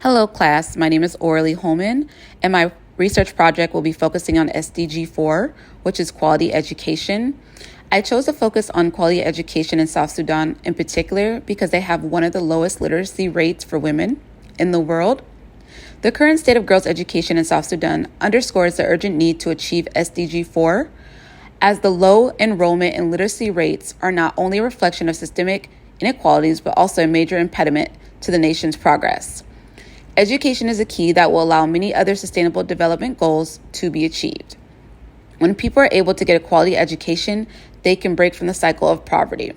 Hello, class. My name is Orly Holman, and my research project will be focusing on SDG 4, which is quality education. I chose to focus on quality education in South Sudan in particular because they have one of the lowest literacy rates for women in the world. The current state of girls' education in South Sudan underscores the urgent need to achieve SDG 4, as the low enrollment and literacy rates are not only a reflection of systemic inequalities, but also a major impediment to the nation's progress. Education is a key that will allow many other sustainable development goals to be achieved. When people are able to get a quality education, they can break from the cycle of poverty.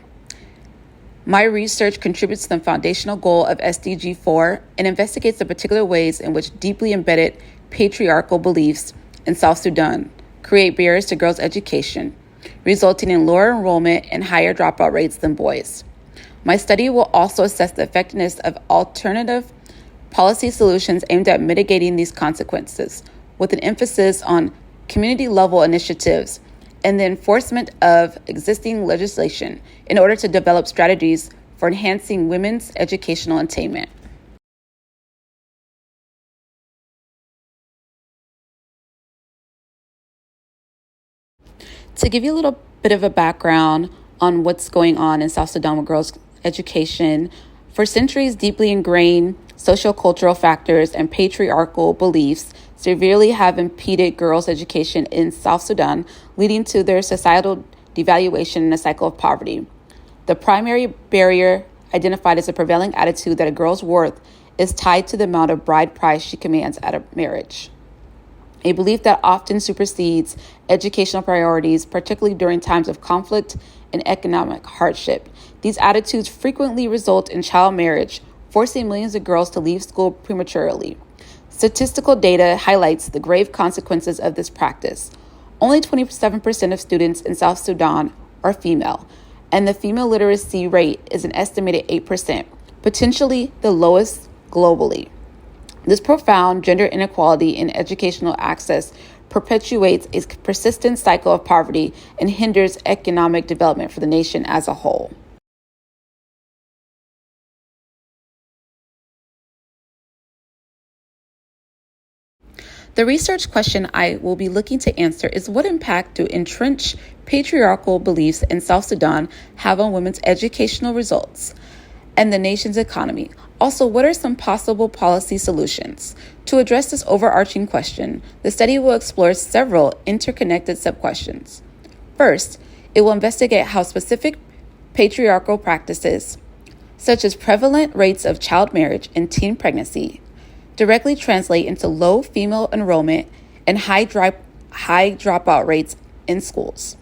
My research contributes to the foundational goal of SDG 4 and investigates the particular ways in which deeply embedded patriarchal beliefs in South Sudan create barriers to girls' education, resulting in lower enrollment and higher dropout rates than boys. My study will also assess the effectiveness of alternative policy solutions aimed at mitigating these consequences, with an emphasis on community-level initiatives and the enforcement of existing legislation in order to develop strategies for enhancing women's educational attainment. To give you a little bit of a background on what's going on in South Sudan with girls' education, for centuries, deeply ingrained sociocultural factors and patriarchal beliefs severely have impeded girls' education in South Sudan, leading to their societal devaluation and a cycle of poverty. The primary barrier identified as a prevailing attitude that a girl's worth is tied to the amount of bride price she commands at a marriage, a belief that often supersedes educational priorities, particularly during times of conflict and economic hardship. These attitudes frequently result in child marriage, forcing millions of girls to leave school prematurely. Statistical data highlights the grave consequences of this practice. Only 27% of students in South Sudan are female, and the female literacy rate is an estimated 8%, potentially the lowest globally. This profound gender inequality in educational access perpetuates a persistent cycle of poverty and hinders economic development for the nation as a whole. The research question I will be looking to answer is, what impact do entrenched patriarchal beliefs in South Sudan have on women's educational results and the nation's economy? Also, what are some possible policy solutions? To address this overarching question, the study will explore several interconnected sub-questions. First, it will investigate how specific patriarchal practices, such as prevalent rates of child marriage and teen pregnancy, directly translate into low female enrollment and high dropout rates in schools.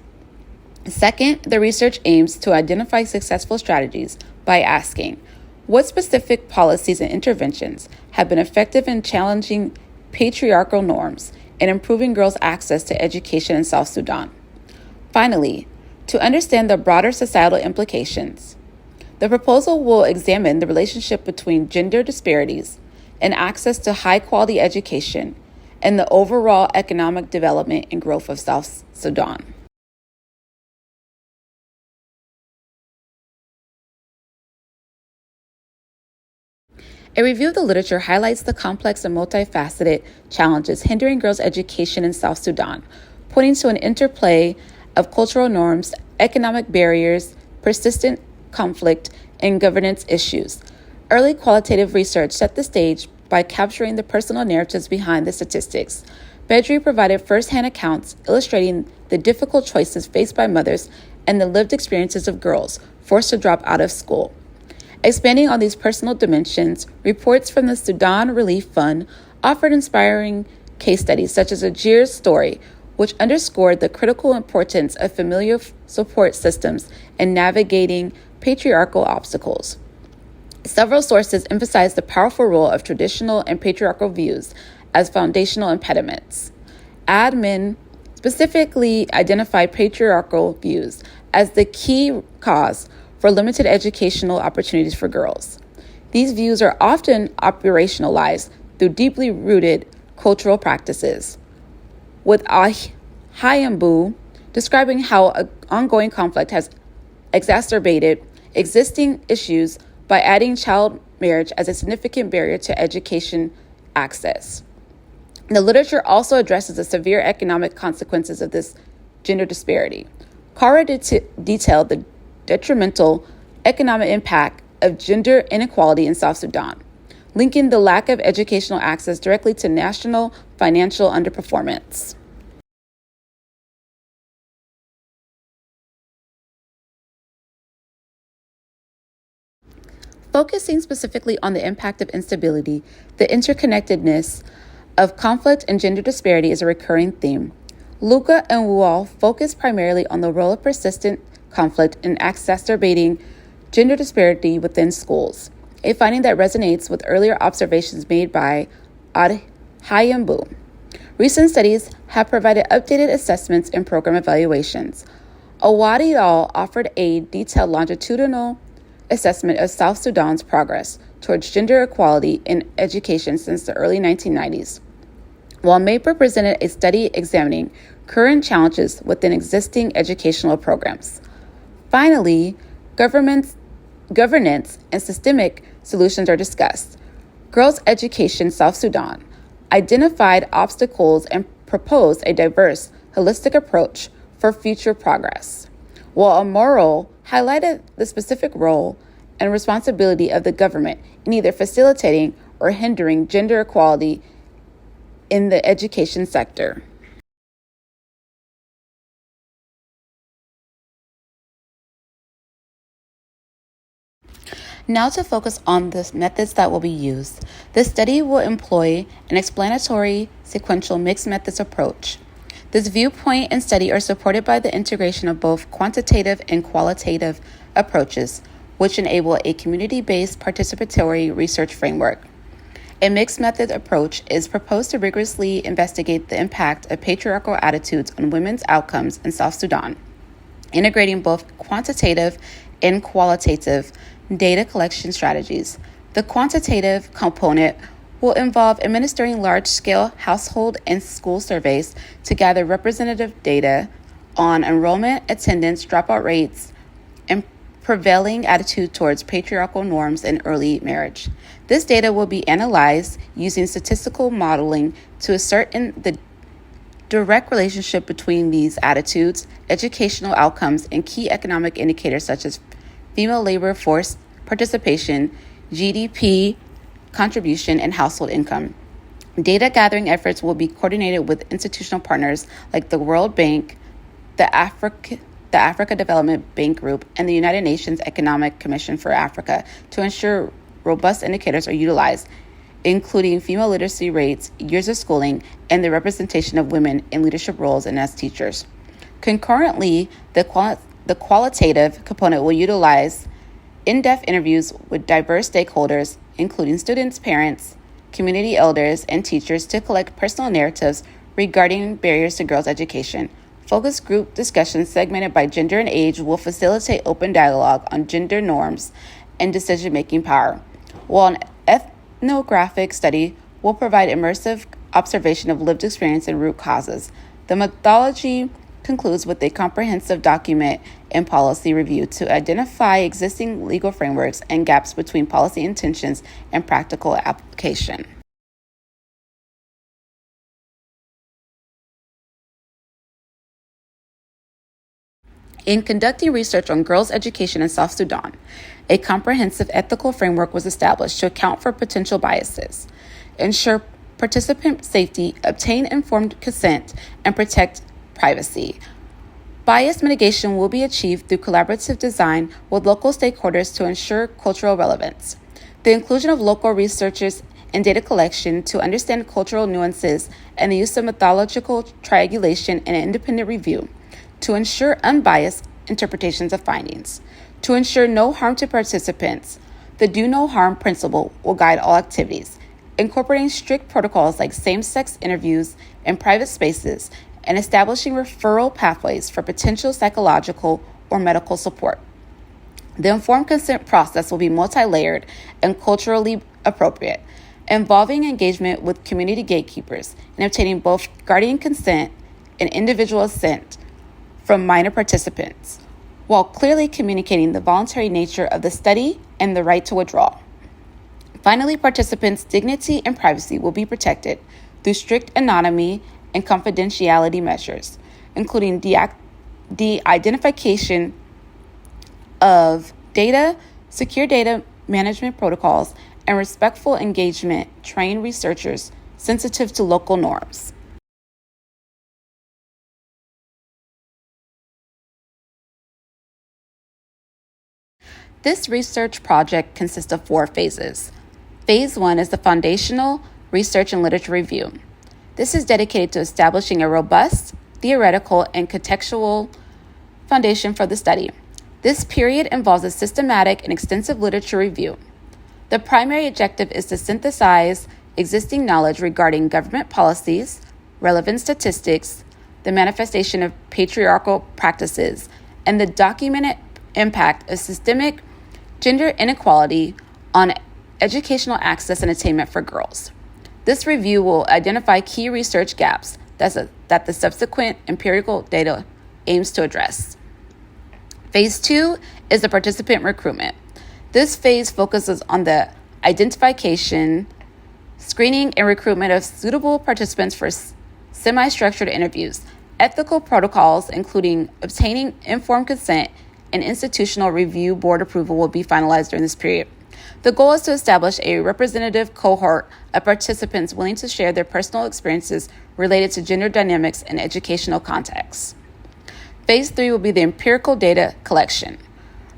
Second, the research aims to identify successful strategies by asking, what specific policies and interventions have been effective in challenging patriarchal norms and improving girls' access to education in South Sudan? Finally, to understand the broader societal implications, the proposal will examine the relationship between gender disparities and access to high-quality education and the overall economic development and growth of South Sudan. A review of the literature highlights the complex and multifaceted challenges hindering girls' education in South Sudan, pointing to an interplay of cultural norms, economic barriers, persistent conflict, and governance issues. Early qualitative research set the stage by capturing the personal narratives behind the statistics. Bedri provided first-hand accounts illustrating the difficult choices faced by mothers and the lived experiences of girls forced to drop out of school. Expanding on these personal dimensions, reports from the Sudan Relief Fund offered inspiring case studies such as Ajir's story, which underscored the critical importance of familial support systems in navigating patriarchal obstacles. Several sources emphasize the powerful role of traditional and patriarchal views as foundational impediments. Admin specifically identified patriarchal views as the key cause for limited educational opportunities for girls. These views are often operationalized through deeply rooted cultural practices, with Hayambu describing how an ongoing conflict has exacerbated existing issues by adding child marriage as a significant barrier to education access. The literature also addresses the severe economic consequences of this gender disparity. Kara detailed the detrimental economic impact of gender inequality in South Sudan, linking the lack of educational access directly to national financial underperformance. Focusing specifically on the impact of instability, the interconnectedness of conflict and gender disparity is a recurring theme. Luca and Wual focus primarily on the role of persistent conflict in exacerbating gender disparity within schools, a finding that resonates with earlier observations made by Hayambu. Recent studies have provided updated assessments and program evaluations. Awadi et al. Offered a detailed longitudinal assessment of South Sudan's progress towards gender equality in education since the early 1990s, while Maper presented a study examining current challenges within existing educational programs. Finally, governance and systemic solutions are discussed. Girls' Education South Sudan identified obstacles and proposed a diverse, holistic approach for future progress, while Amoro highlighted the specific role and responsibility of the government in either facilitating or hindering gender equality in the education sector. Now to focus on the methods that will be used. This study will employ an explanatory, sequential, mixed methods approach. This viewpoint and study are supported by the integration of both quantitative and qualitative approaches, which enable a community-based participatory research framework. A mixed method approach is proposed to rigorously investigate the impact of patriarchal attitudes on women's outcomes in South Sudan, integrating both quantitative and qualitative data collection strategies. The quantitative component will involve administering large-scale household and school surveys to gather representative data on enrollment, attendance, dropout rates, and prevailing attitude towards patriarchal norms in early marriage. This data will be analyzed using statistical modeling to ascertain the direct relationship between these attitudes, educational outcomes, and key economic indicators such as female labor force participation, GDP contribution, and household income. Data gathering efforts will be coordinated with institutional partners like the World Bank, the Africa Development Bank Group, and the United Nations Economic Commission for Africa to ensure robust indicators are utilized, including female literacy rates, years of schooling, and the representation of women in leadership roles and as teachers. Concurrently, the qualitative component will utilize in-depth interviews with diverse stakeholders, including students, parents, community elders, and teachers, to collect personal narratives regarding barriers to girls' education. Focus group discussions segmented by gender and age will facilitate open dialogue on gender norms and decision-making power, while an ethnographic study will provide immersive observation of lived experience and root causes. The methodology concludes with a comprehensive document and policy review to identify existing legal frameworks and gaps between policy intentions and practical application. In conducting research on girls' education in South Sudan, a comprehensive ethical framework was established to account for potential biases, ensure participant safety, obtain informed consent, and protect privacy. Bias mitigation will be achieved through collaborative design with local stakeholders to ensure cultural relevance. The inclusion of local researchers and data collection to understand cultural nuances, and the use of methodological triangulation and independent review to ensure unbiased interpretations of findings. To ensure no harm to participants, the do no harm principle will guide all activities, incorporating strict protocols like same-sex interviews in private spaces and establishing referral pathways for potential psychological or medical support. The informed consent process will be multi-layered and culturally appropriate, involving engagement with community gatekeepers and obtaining both guardian consent and individual assent from minor participants, while clearly communicating the voluntary nature of the study and the right to withdraw. Finally, participants' dignity and privacy will be protected through strict anonymity and confidentiality measures, including the identification of data, secure data management protocols, and respectful engagement trained researchers sensitive to local norms. This research project consists of 4 phases. Phase 1 is the foundational research and literature review. This is dedicated to establishing a robust, theoretical, and contextual foundation for the study. This period involves a systematic and extensive literature review. The primary objective is to synthesize existing knowledge regarding government policies, relevant statistics, the manifestation of patriarchal practices, and the documented impact of systemic gender inequality on educational access and attainment for girls. This review will identify key research gaps that the subsequent empirical data aims to address. Phase 2 is the participant recruitment. This phase focuses on the identification, screening, and recruitment of suitable participants for semi-structured interviews. Ethical protocols, including obtaining informed consent and institutional review board approval, will be finalized during this period. The goal is to establish a representative cohort of participants willing to share their personal experiences related to gender dynamics in educational contexts. Phase 3 will be the empirical data collection.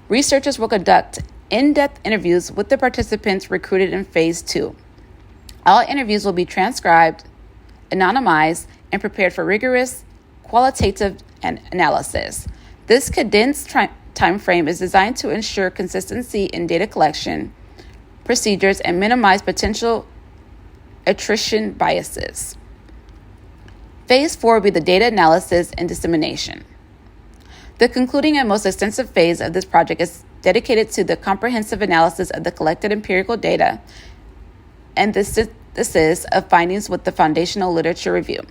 Researchers will conduct in-depth interviews with the participants recruited in Phase 2. All interviews will be transcribed, anonymized, and prepared for rigorous qualitative analysis. This condensed time frame is designed to ensure consistency in data collection procedures and minimize potential attrition biases. Phase 4 will be the data analysis and dissemination. The concluding and most extensive phase of this project is dedicated to the comprehensive analysis of the collected empirical data and the synthesis of findings with the foundational literature review.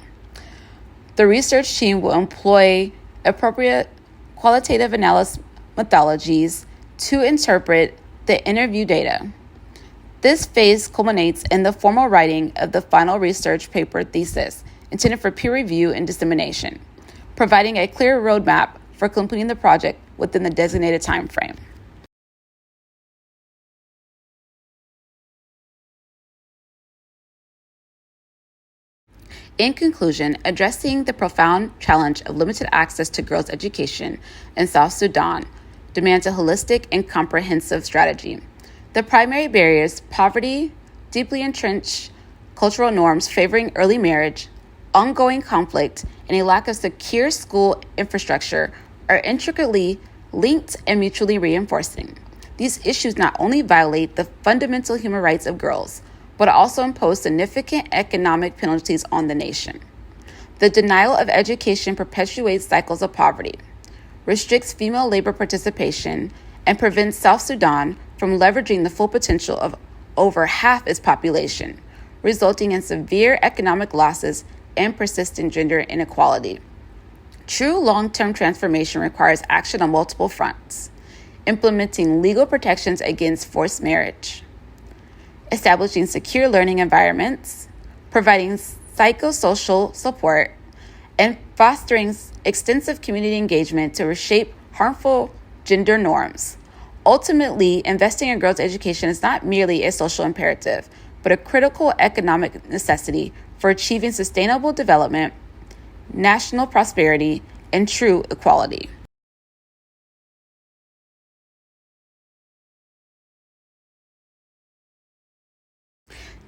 The research team will employ appropriate qualitative analysis methodologies to interpret the interview data. This phase culminates in the formal writing of the final research paper thesis, intended for peer review and dissemination, providing a clear roadmap for completing the project within the designated time frame. In conclusion, addressing the profound challenge of limited access to girls' education in South Sudan demands a holistic and comprehensive strategy. The primary barriers, poverty, deeply entrenched cultural norms favoring early marriage, ongoing conflict, and a lack of secure school infrastructure, are intricately linked and mutually reinforcing. These issues not only violate the fundamental human rights of girls, but also impose significant economic penalties on the nation. The denial of education perpetuates cycles of poverty, restricts female labor participation, and prevents South Sudan from leveraging the full potential of over half its population, resulting in severe economic losses and persistent gender inequality. True long-term transformation requires action on multiple fronts: implementing legal protections against forced marriage, establishing secure learning environments, providing psychosocial support, and fostering extensive community engagement to reshape harmful gender norms. Ultimately, investing in girls' education is not merely a social imperative, but a critical economic necessity for achieving sustainable development, national prosperity, and true equality.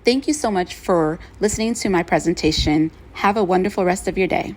Thank you so much for listening to my presentation. Have a wonderful rest of your day.